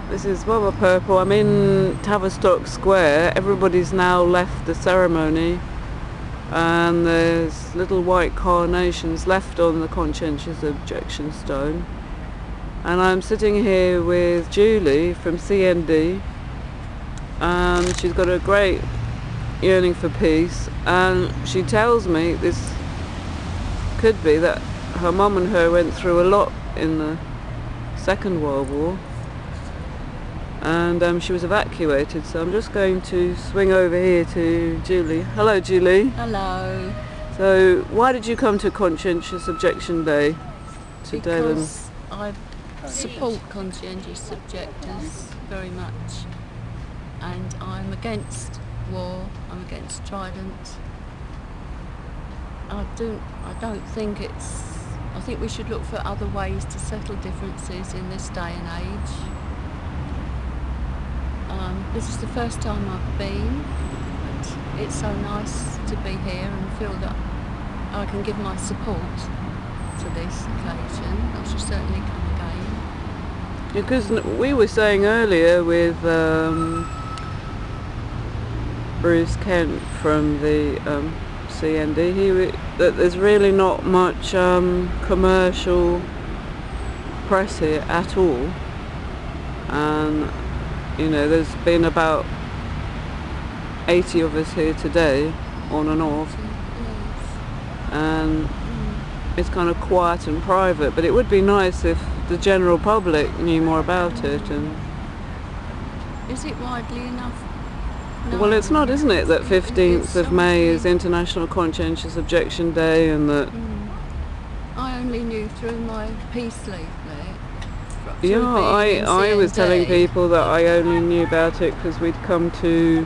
This is Bobber Purple. I'm in Tavistock Square. Everybody's now left the ceremony, and there's little white carnations left on the conscientious objection stone. And I'm sitting here with Julie from CND, and she's got a great yearning for peace, and she tells me this could be that her mum and her went through a lot in the Second World War, and she was evacuated. So I'm just going to swing over here to Julie. Hello, Julie. Hello. So why did you come to Conscientious Objection Day today? Because I support conscientious objectors very much, and I'm against war, I'm against Trident. I think we should look for other ways to settle differences in this day and age. This is the first time I've been, but it's so nice to be here and feel that I can give my support to this occasion. I shall certainly come again. Because we were saying earlier with Bruce Kent from the CND, that there's really not much commercial press here at all, and there's been about 80 of us here today, on and off, and it's kind of quiet and private, but it would be nice if the general public knew more about it. And is it widely enough? No. Well, it's not, isn't it, that 15th of May is International Conscientious Objection Day, and that... I only knew through my peace leaflet. Yeah, I was telling people that I only knew about it because we'd come to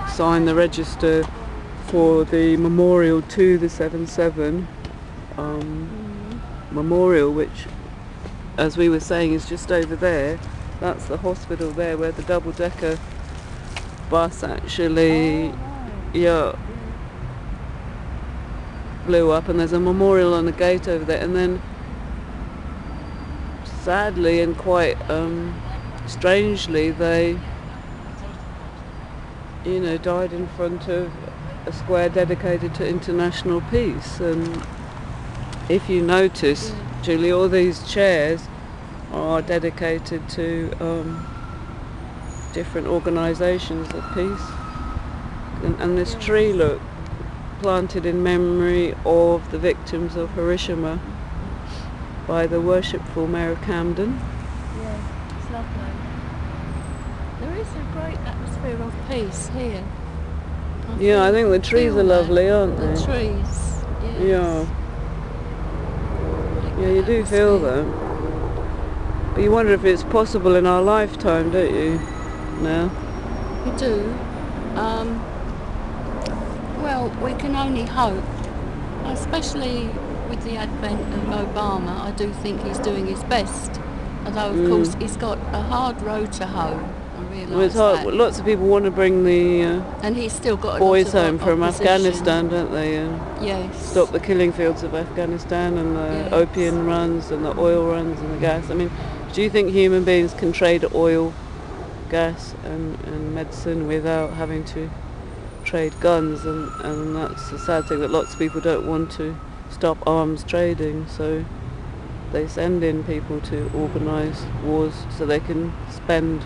sign the register for the memorial to the 7/7 memorial, which, as we were saying, is just over there. That's the hospital there where the double-decker bus actually blew up, and there's a memorial on the gate over there. And then sadly and quite strangely, they died in front of a square dedicated to international peace. And if you notice, Julie, all these chairs are dedicated to different organisations of peace, and this tree, look, planted in memory of the victims of Hiroshima by the worshipful Mayor of Camden. Yeah, it's lovely. There is a great atmosphere of peace here. I think the trees are lovely, aren't they? The trees, yes. Yeah, you do feel that. But you wonder if it's possible in our lifetime, don't you, now? We do. Well, we can only hope, especially with the advent of Obama. I do think he's doing his best, although of course he's got a hard road to hoe. I realise that. Lots of people want to bring the and he's still got boys home from Afghanistan, don't they? And yes. Stop the killing fields of Afghanistan, and the opium runs and the oil runs and the gas. I mean, do you think human beings can trade oil, gas and medicine without having to trade guns? And that's the sad thing, that lots of people don't want to stop arms trading, so they send in people to organise wars so they can spend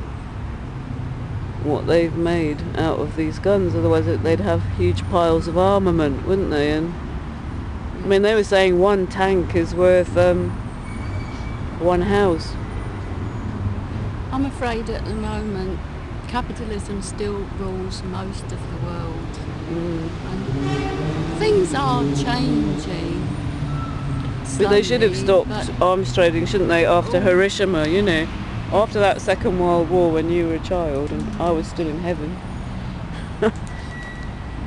what they've made out of these guns. Otherwise they'd have huge piles of armament, wouldn't they? And I mean, they were saying one tank is worth one house. I'm afraid at the moment capitalism still rules most of the world. And things are changing slowly, but they should have stopped arms trading, shouldn't they, after Hiroshima, after that Second World War, when you were a child and I was still in heaven.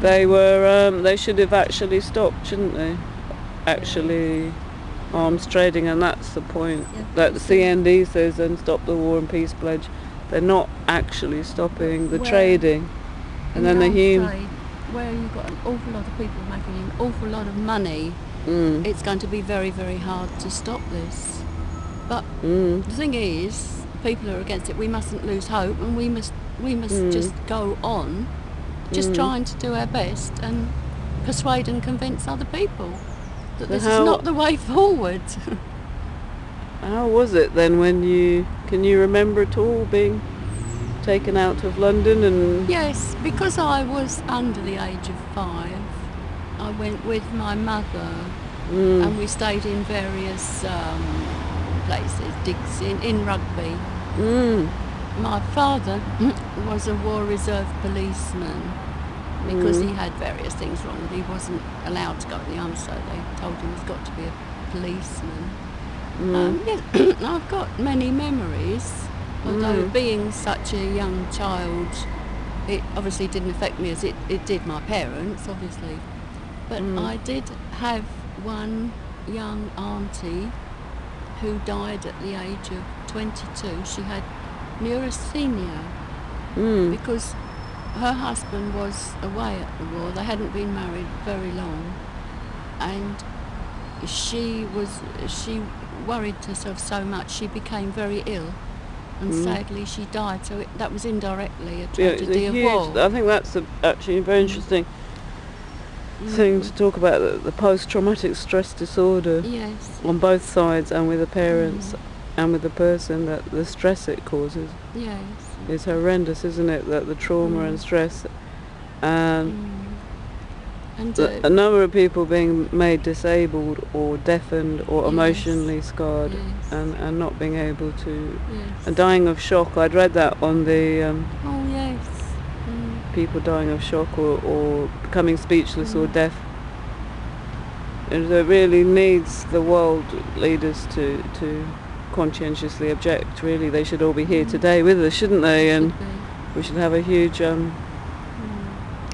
They should have actually stopped, shouldn't they? Actually arms trading, and that's the point that the CND says, and stop the war and peace pledge. They're not actually stopping the trading. And then where you've got an awful lot of people making an awful lot of money, it's going to be very, very hard to stop this. But the thing is, people who are against it, we mustn't lose hope, and we must just go on, just trying to do our best and persuade and convince other people that this is not the way forward. How was it then can you remember at all being taken out of London? And Yes, because I was under the age of 5, I went with my mother and we stayed in various places, digs in Rugby. My father was a war reserve policeman because he had various things wrong. He wasn't allowed to go to the army, so they told him he's got to be a policeman. Yes, I've got many memories, although being such a young child, it obviously didn't affect me as it did my parents, obviously. But I did have one young auntie who died at the age of 22. She had neurasthenia because her husband was away at the war. They hadn't been married very long, and she worried herself so much she became very ill, and sadly she died. So that was indirectly a tragedy of war. I think that's actually a very interesting thing to talk about, the post-traumatic stress disorder. Yes. On both sides, and with the parents and with the person, that the stress it causes is horrendous, isn't it? That the trauma and stress and a number of people being made disabled or deafened or emotionally scarred and not being able to and dying of shock. I'd read that on the people dying of shock or becoming speechless or deaf. And it really needs the world leaders to conscientiously object. Really, they should all be here today with us, shouldn't they? And we should have a huge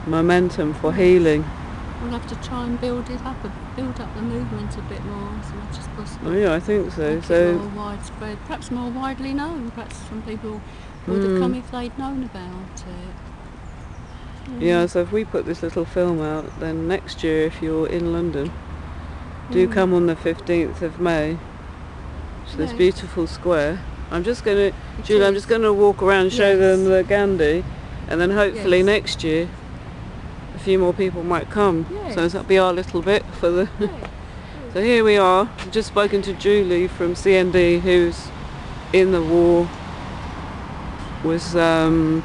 momentum for healing. We'll have to try and build up the movement a bit more, as much as possible. Oh, yeah, I think so. Make it more widespread, perhaps more widely known. Perhaps some people would have come if they'd known about it. Yeah, so if we put this little film out, then next year, if you're in London, do come on the 15th of May to this beautiful square. I'm just going to walk around and show them the Gandhi, and then hopefully next year a few more people might come. So that'll be our little bit for the... So here we are. I've just spoken to Julie from CND, who's in the war, was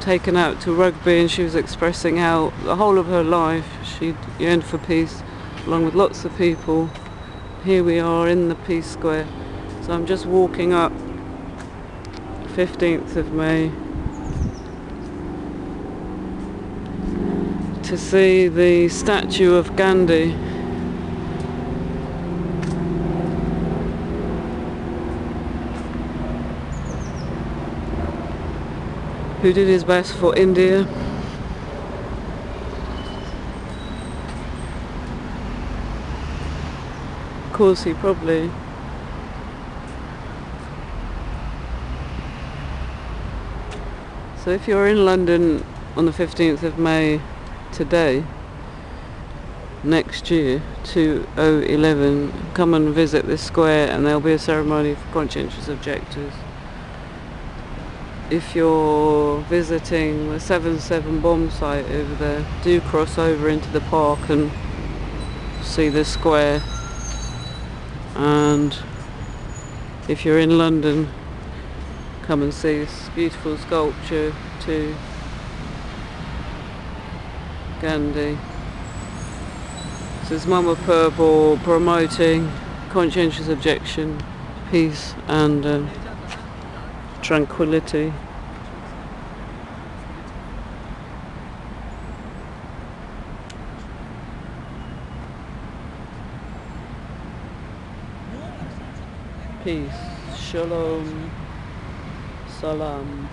taken out to Rugby, and she was expressing how the whole of her life she'd yearned for peace, along with lots of people. Here we are in the Peace Square. So I'm just walking up 15th of May to see the statue of Gandhi. Who did his best for India. Of course, he probably So if you're in London on the 15th of May today, next year, 2011, come and visit this square, and there'll be a ceremony for conscientious objectors. If you're visiting the 7/7 bomb site over there, do cross over into the park and see the square. And if you're in London, come and see this beautiful sculpture to Gandhi. This is amemeber, promoting conscientious objection, peace and tranquility. Peace, shalom, salam.